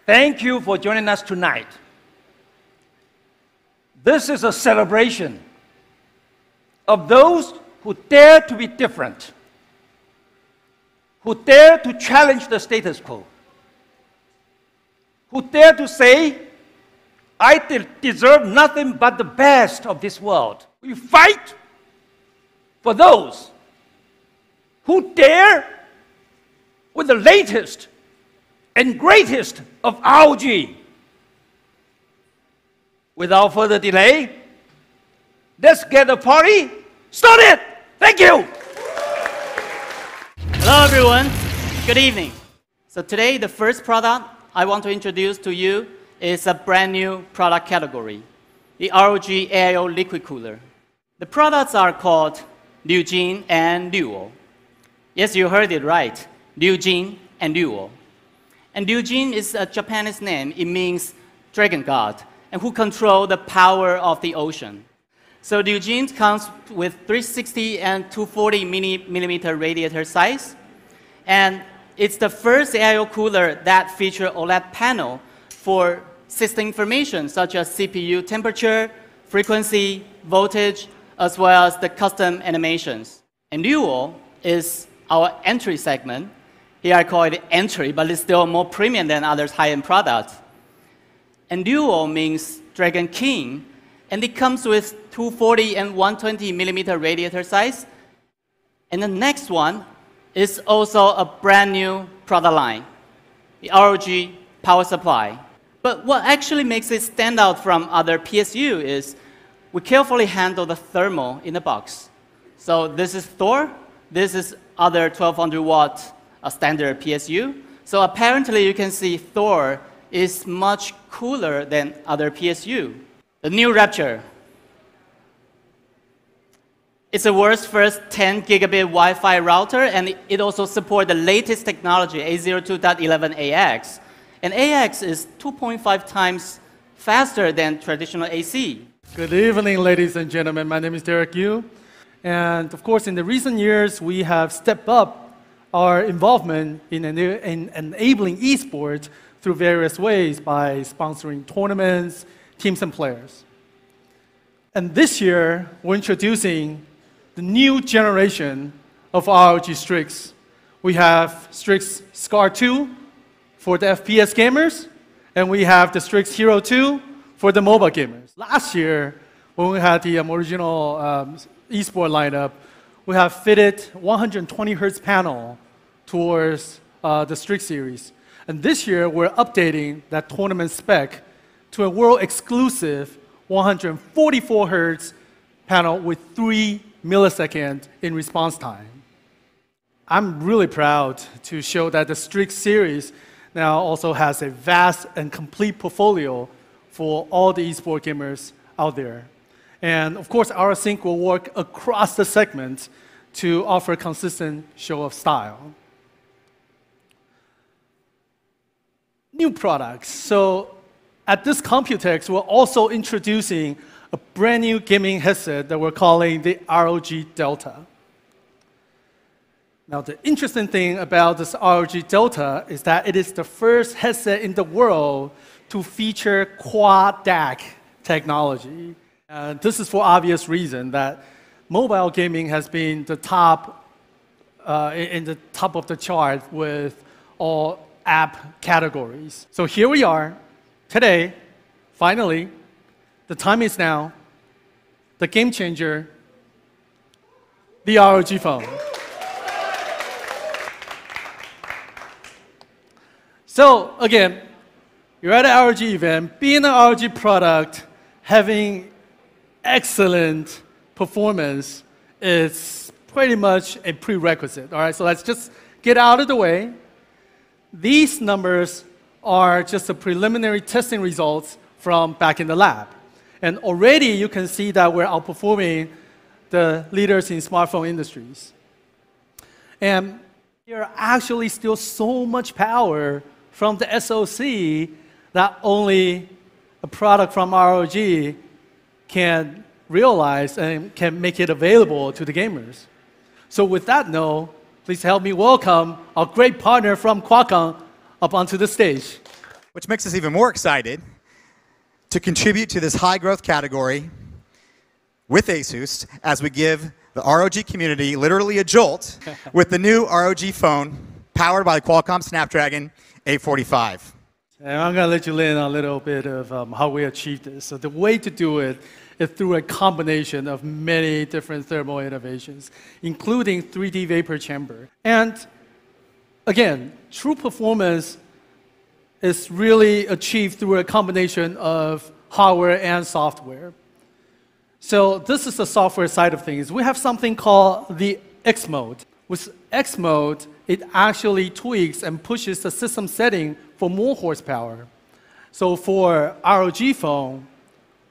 Thank you for joining us tonight. This is a celebration of those who dare to be different, who dare to challenge the status quo, who dare to say, I deserve nothing but the best of this world. We fight for those who dare with the latest and greatest of ROG. Without further delay, let's get the party started. Thank you. Hello everyone, good evening. So today the first product I want to introduce to you is a brand new product category, the ROG AIO liquid cooler. The products are called Ryujin and Duo. Yes, you heard it right, Ryujin and Duo. And Ryujin is a Japanese name. It means dragon god, and who control the power of the ocean. So Ryujin comes with 360 and 240 millimeter radiator size, and it's the first AIO cooler that features OLED panel for system information such as CPU temperature, frequency, voltage, as well as the custom animations. And Duo is our entry segment. Here I call it entry, but it's still more premium than other high-end products. And Duo means Dragon King, and it comes with 240 and 120 millimeter radiator size. And the next one is also a brand new product line, the ROG power supply. But what actually makes it stand out from other PSU is we carefully handle the thermal in the box. So this is Thor, this is other 1200 watt standard PSU. So apparently you can see Thor is much cooler than other PSU. The new Rapture. It's the world's first 10 gigabit Wi-Fi router, and it also supports the latest technology, 802.11ax. And AX is 2.5 times faster than traditional AC. Good evening, ladies and gentlemen. My name is Derek Yu. And of course, in the recent years, we have stepped up our involvement in enabling esports through various ways by sponsoring tournaments, teams, and players. And this year, we're introducing the new generation of ROG Strix. We have Strix Scar 2 for the FPS gamers, and we have the Strix Hero 2 for the mobile gamers. Last year, when we had the original eSport lineup, we have fitted 120 Hz panel towards the Strix series. And this year, we're updating that tournament spec to a world-exclusive 144 Hz panel with 3 milliseconds in response time. I'm really proud to show that the Strix series now also has a vast and complete portfolio for all the eSport gamers out there. And of course, our sync will work across the segments to offer a consistent show of style. New products. So at this Computex, we're also introducing a brand new gaming headset that we're calling the ROG Delta. Now, the interesting thing about this ROG Delta is that it is the first headset in the world to feature quad DAC technology. This is for obvious reason that mobile gaming has been the top in the top of the chart with all app categories. So here we are today, finally, the time is now, the game changer, the ROG phone. So again, you're at an ROG event, being an ROG product, having excellent performance is pretty much a prerequisite. All right, so let's just get out of the way. These numbers are just the preliminary testing results from back in the lab. And already you can see that we're outperforming the leaders in smartphone industries. And there are actually still so much power from the SoC that only a product from ROG can realize and can make it available to the gamers. So with that note, please help me welcome our great partner from Qualcomm up onto the stage. which makes us even more excited to contribute to this high-growth category with ASUS as we give the ROG community literally a jolt with the new ROG phone powered by the Qualcomm Snapdragon 845. And I'm going to let you in on a little bit of how we achieved this. So the way to do it is through a combination of many different thermal innovations, including 3D vapor chamber. And again, true performance is really achieved through a combination of hardware and software. So this is the software side of things. We have something called the X mode. With X mode, it actually tweaks and pushes the system setting for more horsepower. So for ROG phone,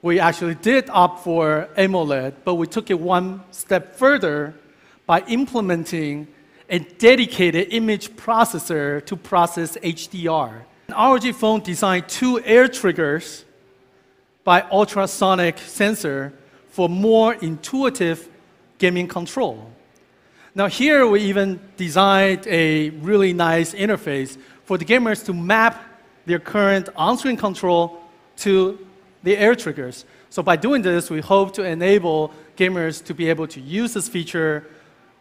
we actually did opt for AMOLED, but we took it one step further by implementing a dedicated image processor to process HDR. ROG phone designed 2 air triggers by ultrasonic sensor for more intuitive gaming control. Now here we even designed a really nice interface for the gamers to map their current on-screen control to the air triggers. So by doing this, we hope to enable gamers to be able to use this feature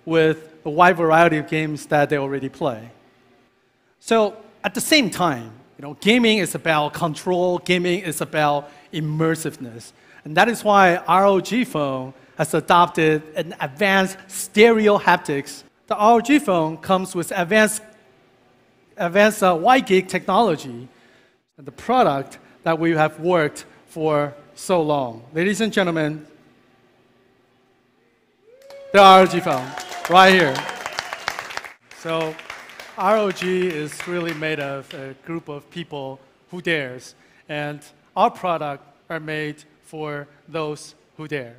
with a wide variety of games that they already play. So at the same time, gaming is about control, gaming is about immersiveness. And that is why ROG phone has adopted an advanced stereo haptics. The ROG phone comes with advanced WiGig technology, and the product that we have worked for so long. Ladies and gentlemen, the ROG phone, right here. So ROG is really made of a group of people who dares, and our products are made for those who dare.